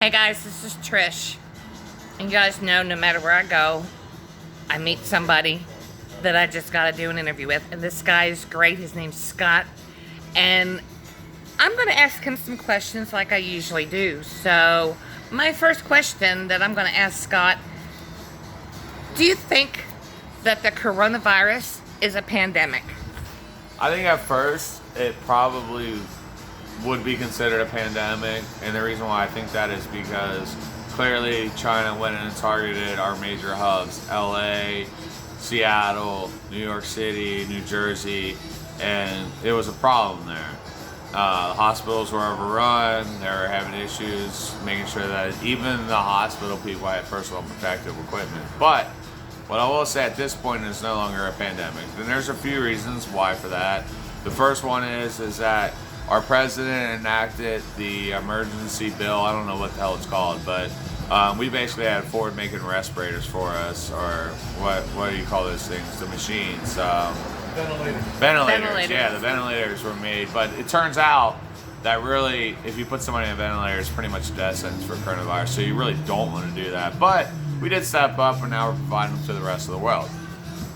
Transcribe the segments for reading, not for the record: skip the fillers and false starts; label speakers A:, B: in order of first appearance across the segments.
A: Hey guys, this is Trish. And you guys know no matter where I go, I meet somebody that I just got to do an interview with. And this guy is great. His name's Scott. And I'm going to ask him some questions like I usually do. So, my first question that I'm going to ask Scott, do you think that the coronavirus is a pandemic?
B: I think at first it probably would be considered a pandemic, and the reason why I think that is because clearly China went and targeted our major hubs, LA, Seattle, New York City, New Jersey, and it was a problem there. The hospitals were overrun, they were having issues making sure that even the hospital people had personal protective equipment. But what I will say at this point is no longer a pandemic. And there's a few reasons why for that. The first one is that our president enacted the emergency bill. I don't know what the hell it's called, but we basically had Ford making respirators for us, or what do you call those things? The machines. Ventilators. Yeah, the ventilators were made. But it turns out that really, if you put somebody in a ventilator, it's pretty much a death sentence for coronavirus. So you really don't want to do that. But we did step up, and now we're providing them to the rest of the world.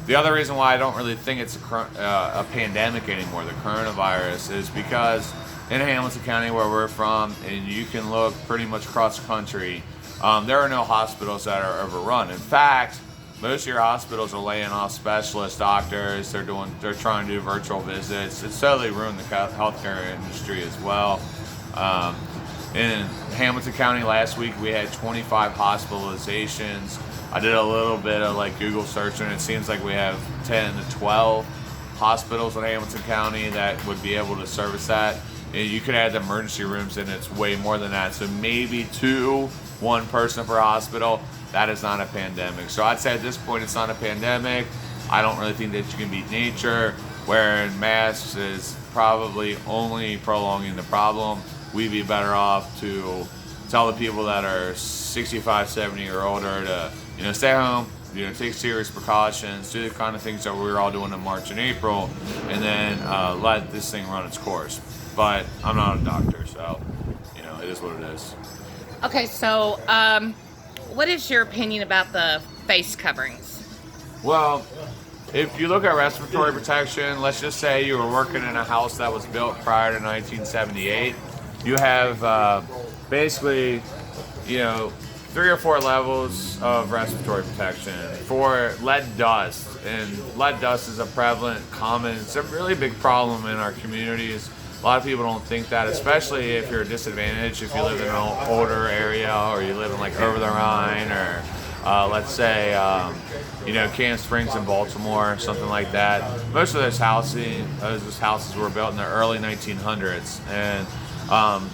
B: The other reason why I don't really think it's a pandemic anymore, the coronavirus, is because in Hamilton County, where we're from, and you can look pretty much across the country, there are no hospitals that are overrun. In fact, most of your hospitals are laying off specialist doctors. They're trying to do virtual visits. It's totally ruined the healthcare industry as well. In Hamilton County last week, we had 25 hospitalizations. I did a little bit of Google searching. It seems like we have 10 to 12 hospitals in Hamilton County that would be able to service that. And you could add the emergency rooms, and it's way more than that. So maybe one person per hospital. That is not a pandemic. So I'd say at this point, it's not a pandemic. I don't really think that you can beat nature. Wearing masks is probably only prolonging the problem. We'd be better off to tell the people that are 65, 70 or older to stay home, take serious precautions, do the kind of things that we were all doing in March and April, and then let this thing run its course. But I'm not a doctor, so, it is what it is.
A: Okay, so what is your opinion about the face coverings?
B: Well, if you look at respiratory protection, let's just say you were working in a house that was built prior to 1978. You have basically, 3 or 4 levels of respiratory protection for lead dust. And lead dust is a prevalent, common, it's a really big problem in our communities. A lot of people don't think that, especially if you're disadvantaged, if you live in an older area, or you live in over the Rhine, or let's say, Can Springs in Baltimore, something like that. Most of those houses were built in the early 1900s. And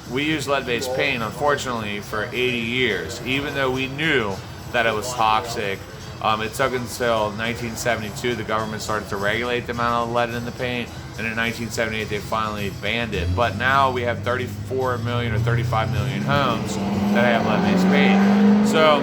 B: we used lead-based paint, unfortunately, for 80 years. Even though we knew that it was toxic, it took until 1972 the government started to regulate the amount of lead in the paint, and in 1978 they finally banned it. But now we have 34 million or 35 million homes that have lead-based paint. So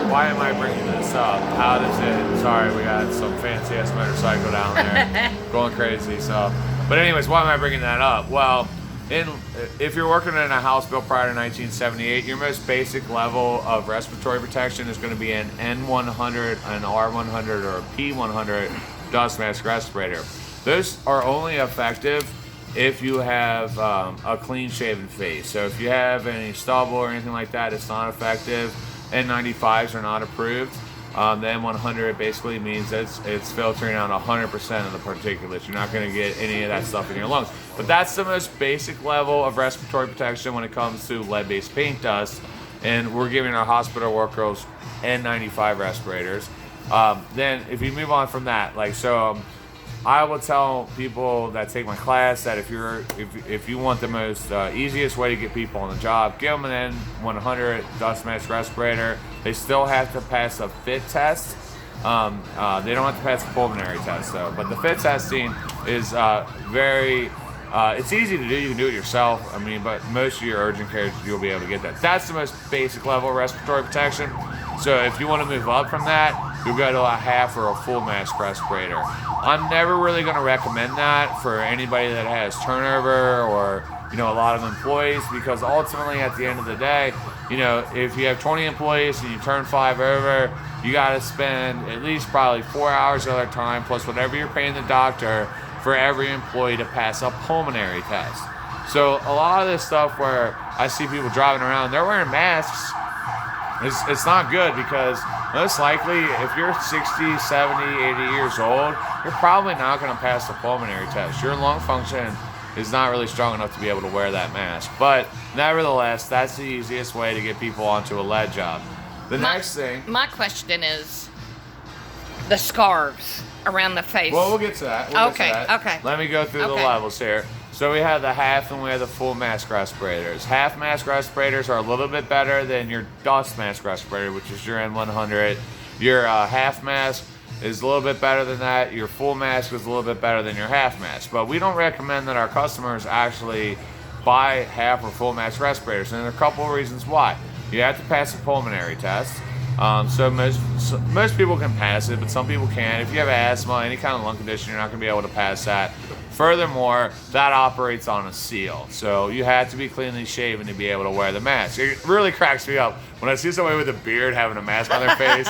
B: why am I bringing this up? How does it? Sorry, we got some fancy-ass motorcycle down there going crazy. So, but anyways, why am I bringing that up? Well, if you're working in a house built prior to 1978, your most basic level of respiratory protection is going to be an N100, an R100, or a P100 dust mask respirator. Those are only effective if you have a clean-shaven face. So if you have any stubble or anything like that, it's not effective. N95s are not approved. The M100 basically means that it's filtering out 100% of the particulates. You're not going to get any of that stuff in your lungs. But that's the most basic level of respiratory protection when it comes to lead-based paint dust. And we're giving our hospital workers N95 respirators. Then if you move on from that, I will tell people that take my class that if you want the most easiest way to get people on the job, give them an N100 dust mask respirator. They still have to pass a fit test. They don't have to pass the pulmonary test though. But the fit testing is it's easy to do. You can do it yourself. But most of your urgent cares you'll be able to get that. That's the most basic level of respiratory protection. So if you want to move up from that, you'll go to a half or a full mask respirator. I'm never really going to recommend that for anybody that has turnover or a lot of employees, because ultimately at the end of the day, you know, if you have 20 employees and you turn 5 over, you got to spend at least probably 4 hours of their time plus whatever you're paying the doctor for every employee to pass a pulmonary test. So a lot of this stuff where I see people driving around, they're wearing masks. It's not good because most likely if you're 60, 70, 80 years old, you're probably not going to pass the pulmonary test. Your lung function is not really strong enough to be able to wear that mask. But nevertheless, that's the easiest way to get people onto a lead job. Next thing.
A: My question is the scarves around the face.
B: Well, we'll get to that.
A: Okay.
B: Let me go through the levels here. So we have the half and we have the full mask respirators. Half mask respirators are a little bit better than your dust mask respirator, which is your N100. Your half mask is a little bit better than that. Your full mask is a little bit better than your half mask. But we don't recommend that our customers actually buy half or full mask respirators. And there are a couple of reasons why. You have to pass a pulmonary test. So most people can pass it, but some people can't. If you have asthma, any kind of lung condition, you're not going to be able to pass that. Furthermore, that operates on a seal. So you have to be cleanly shaven to be able to wear the mask. It really cracks me up when I see somebody with a beard having a mask on their face.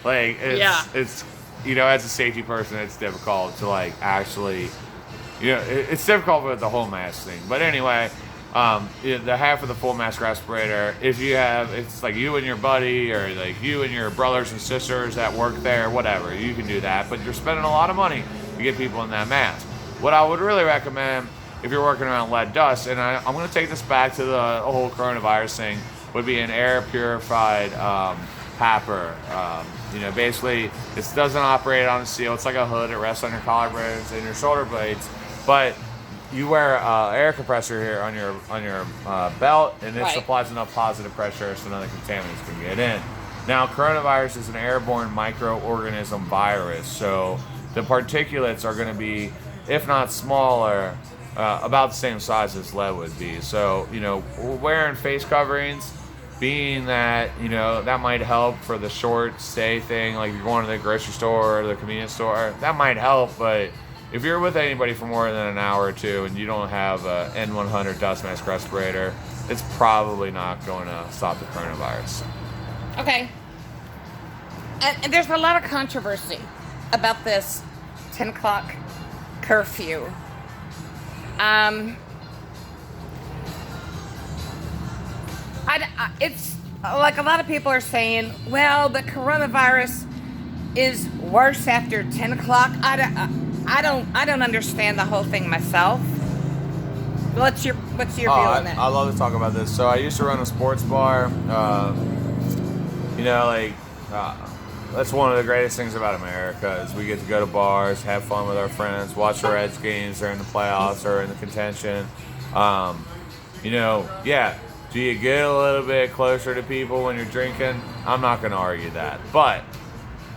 B: Like, it's you know, as a safety person, it's difficult to, like, actually, you know, it's difficult with the whole mask thing. But anyway, the half of the full mask respirator, if you have, it's like you and your buddy or like you and your brothers and sisters that work there, whatever, you can do that. But you're spending a lot of money to get people in that mask. What I would really recommend if you're working around lead dust, and I'm going to take this back to the whole coronavirus thing, would be an air purified PAPR. You know, basically, it doesn't operate on a seal. It's like a hood. It rests on your collarbones and your shoulder blades. But you wear an air compressor here on your belt, and it supplies enough positive pressure so none of the contaminants can get in. Now, coronavirus is an airborne microorganism virus, so the particulates are going to be, if not smaller, about the same size as lead would be. So, you know, wearing face coverings, being that, you know, that might help for the short stay thing, like you're going to the grocery store or the convenience store, that might help, but if you're with anybody for more than an hour or two and you don't have a N100 dust mask respirator, it's probably not going to stop the coronavirus.
A: Okay. And there's a lot of controversy about this 10 o'clock curfew. It's like a lot of people are saying, well, the coronavirus is worse after 10 o'clock. I don't understand the whole thing myself. What's your view on that?
B: I love to talk about this. So I used to run a sports bar. You know, like that's one of the greatest things about America is we get to go to bars, have fun with our friends, watch the Reds games during the playoffs or in the contention. You know, yeah. Do you get a little bit closer to people when you're drinking? I'm not going to argue that. But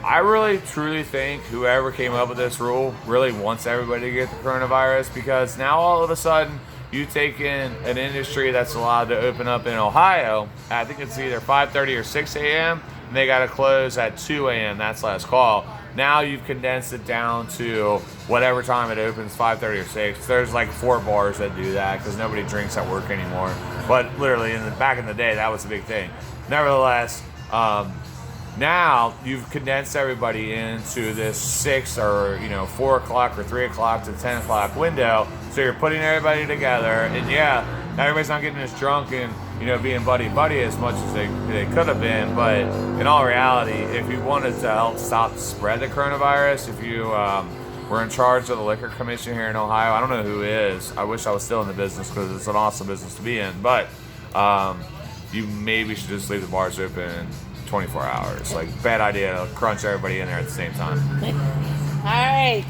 B: I really, truly think whoever came up with this rule really wants everybody to get the coronavirus, because now all of a sudden you take in an industry that's allowed to open up in Ohio. I think it's either 5:30 or 6 a.m. and they got to close at 2 a.m. That's last call. Now you've condensed it down to whatever time it opens, 5:30 or 6. There's like 4 bars that do that because nobody drinks at work anymore. But literally, back in the day, that was the big thing. Nevertheless, now you've condensed everybody into this 6 or 4 o'clock or 3 o'clock to 10 o'clock window. So you're putting everybody together, and yeah, everybody's not getting as drunk and being buddy as much as they could have been. But in all reality, if you wanted to help stop the spread of the coronavirus, if you were in charge of the liquor commission here in Ohio, I don't know who is. I wish I was still in the business because it's an awesome business to be in. But you maybe should just leave the bars open 24 hours. Like, bad idea to crunch everybody in there at the same time.
A: All right.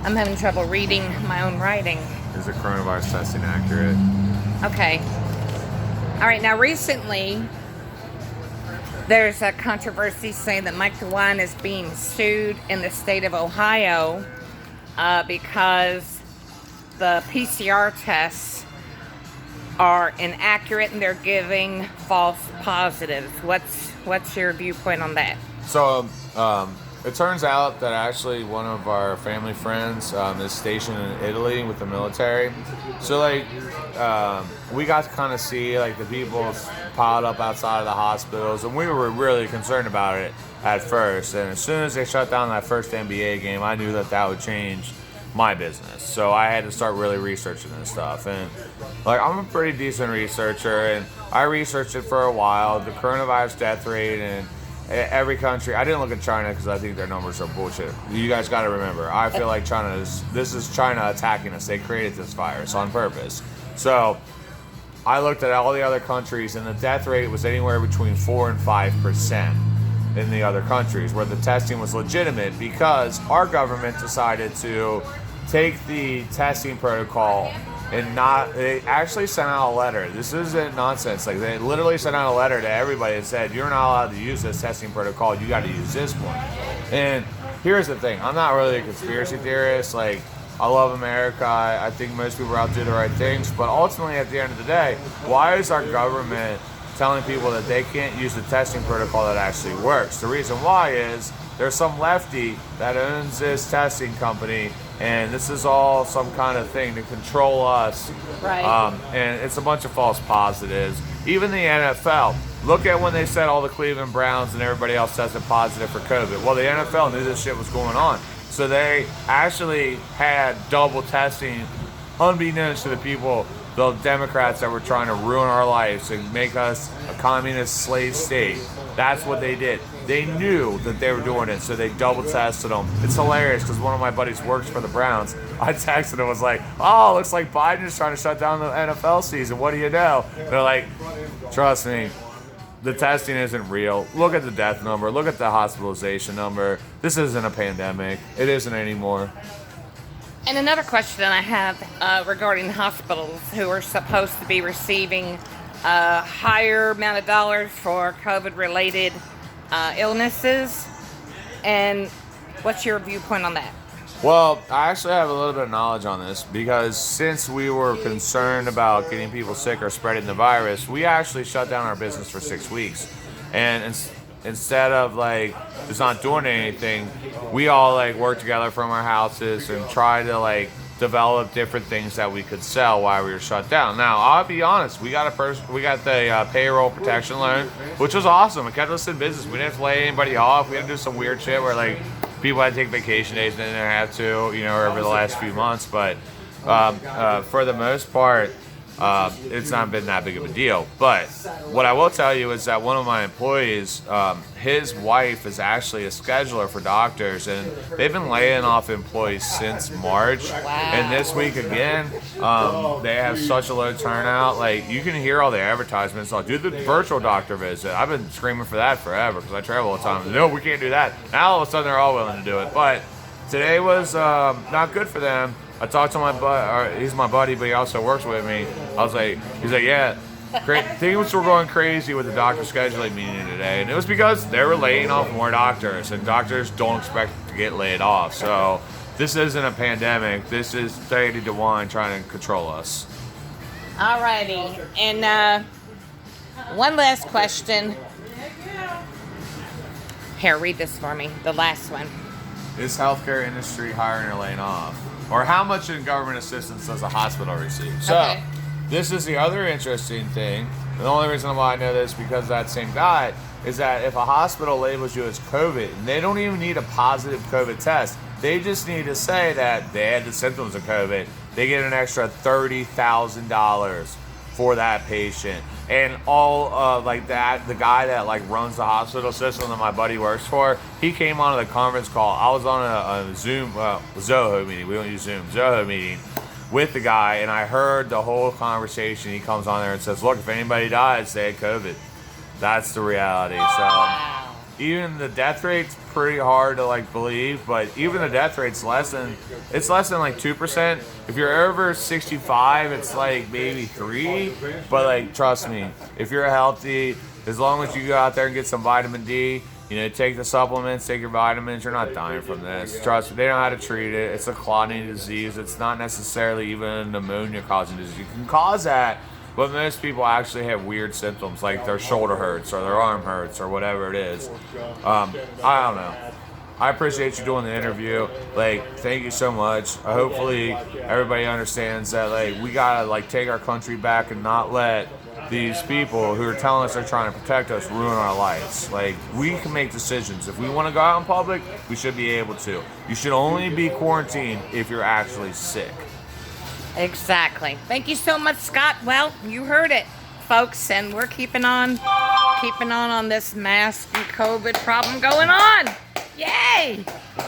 A: I'm having trouble reading my own writing.
B: Is the coronavirus testing accurate?
A: Okay. All right. Now, recently, there's a controversy saying that Mike DeWine is being sued in the state of Ohio because the PCR tests are inaccurate and they're giving false positives. What's your viewpoint on that?
B: So It turns out that actually one of our family friends is stationed in Italy with the military. So we got to kind of see like the people piled up outside of the hospitals, and we were really concerned about it at first. And as soon as they shut down that first NBA game, I knew that that would change my business. So I had to start really researching this stuff. And like I'm a pretty decent researcher, and I researched it for a while. The coronavirus death rate and every country. I didn't look at China because I think their numbers are bullshit. You guys got to remember, I feel like this is China attacking us. They created this virus on purpose. So I looked at all the other countries, and the death rate was anywhere between 4 and 5% in the other countries, where the testing was legitimate because our government decided to take the testing protocol and they actually sent out a letter. This isn't nonsense. Like they literally sent out a letter to everybody and said, you're not allowed to use this testing protocol. You got to use this one. And here's the thing. I'm not really a conspiracy theorist. Like I love America. I think most people out do the right things. But ultimately, at the end of the day, why is our government telling people that they can't use the testing protocol that actually works? The reason why is there's some lefty that owns this testing company, and this is all some kind of thing to control us.
A: Right.
B: And it's a bunch of false positives. Even the NFL. Look at when they said all the Cleveland Browns and everybody else tested positive for COVID. Well, the NFL knew this shit was going on. So they actually had double testing unbeknownst to the people, the Democrats that were trying to ruin our lives and make us a communist slave state. That's what they did. They knew that they were doing it, so they double tested them. It's hilarious because one of my buddies works for the Browns. I texted him, was like, oh, looks like Biden is trying to shut down the NFL season. What do you know? They're like, trust me, the testing isn't real. Look at the death number. Look at the hospitalization number. This isn't a pandemic. It isn't anymore.
A: And another question I have regarding hospitals who are supposed to be receiving a higher amount of dollars for COVID-related illnesses, and what's your viewpoint on that?
B: Well, I actually have a little bit of knowledge on this because since we were concerned about getting people sick or spreading the virus, we actually shut down our business for 6 weeks. And instead of like just not doing anything, we all like worked together from our houses and tried to like develop different things that we could sell while we were shut down. Now, I'll be honest, we got the payroll protection loan, which was awesome. It kept us in business. We didn't have to lay anybody off. We had to do some weird shit where like people had to take vacation days and they didn't have to, over the last few months. But for the most part, it's not been that big of a deal. But what I will tell you is that one of my employees, his wife is actually a scheduler for doctors, and they've been laying off employees since March.
A: Wow.
B: And this week again, they have such a low turnout. Like you can hear all the advertisements. Like, do the virtual doctor visit. I've been screaming for that forever because I travel all the time. No, we can't do that. Now all of a sudden they're all willing to do it. But today was not good for them. I talked to my buddy, he's my buddy, but he also works with me. He's like, yeah, things were going crazy with the doctor scheduling meeting today. And it was because they were laying off more doctors, and doctors don't expect to get laid off. So this isn't a pandemic. This is 30 to 1 trying to control us.
A: Alrighty, and one last question. Here, read this for me, the last one.
B: Is healthcare industry hiring or laying off? Or how much in government assistance does a hospital receive? So,
A: Okay.
B: This is the other interesting thing. The only reason why I know this because that same guy is that if a hospital labels you as COVID, and they don't even need a positive COVID test, they just need to say that they had the symptoms of COVID, they get an extra $30,000 for that patient. And all like that, the guy that like runs the hospital system that my buddy works for, he came on the conference call. I was on a Zoom, Zoho meeting. We don't use Zoom, Zoho meeting with the guy, and I heard the whole conversation. He comes on there and says, "Look, if anybody dies, they had COVID." That's the reality. So even the death rate's pretty hard to like believe, but even the death rate's less than like 2%. If you're over 65, it's like maybe 3. But like, trust me, if you're healthy, as long as you go out there and get some vitamin D, take the supplements, take your vitamins, you're not dying from this. Trust me, they know how to treat it. It's a clotting disease. It's not necessarily even a pneumonia-causing disease. You can cause that, but most people actually have weird symptoms, like their shoulder hurts or their arm hurts or whatever it is. I don't know. I appreciate you doing the interview. Like, thank you so much. Hopefully, everybody understands that, like, we gotta, like, take our country back and not let these people who are telling us they're trying to protect us ruin our lives. Like, we can make decisions. If we want to go out in public, we should be able to. You should only be quarantined if you're actually sick.
A: Exactly. Thank you so much, Scott. Well, you heard it, folks, and we're keeping on this mask and COVID problem going on. Yay!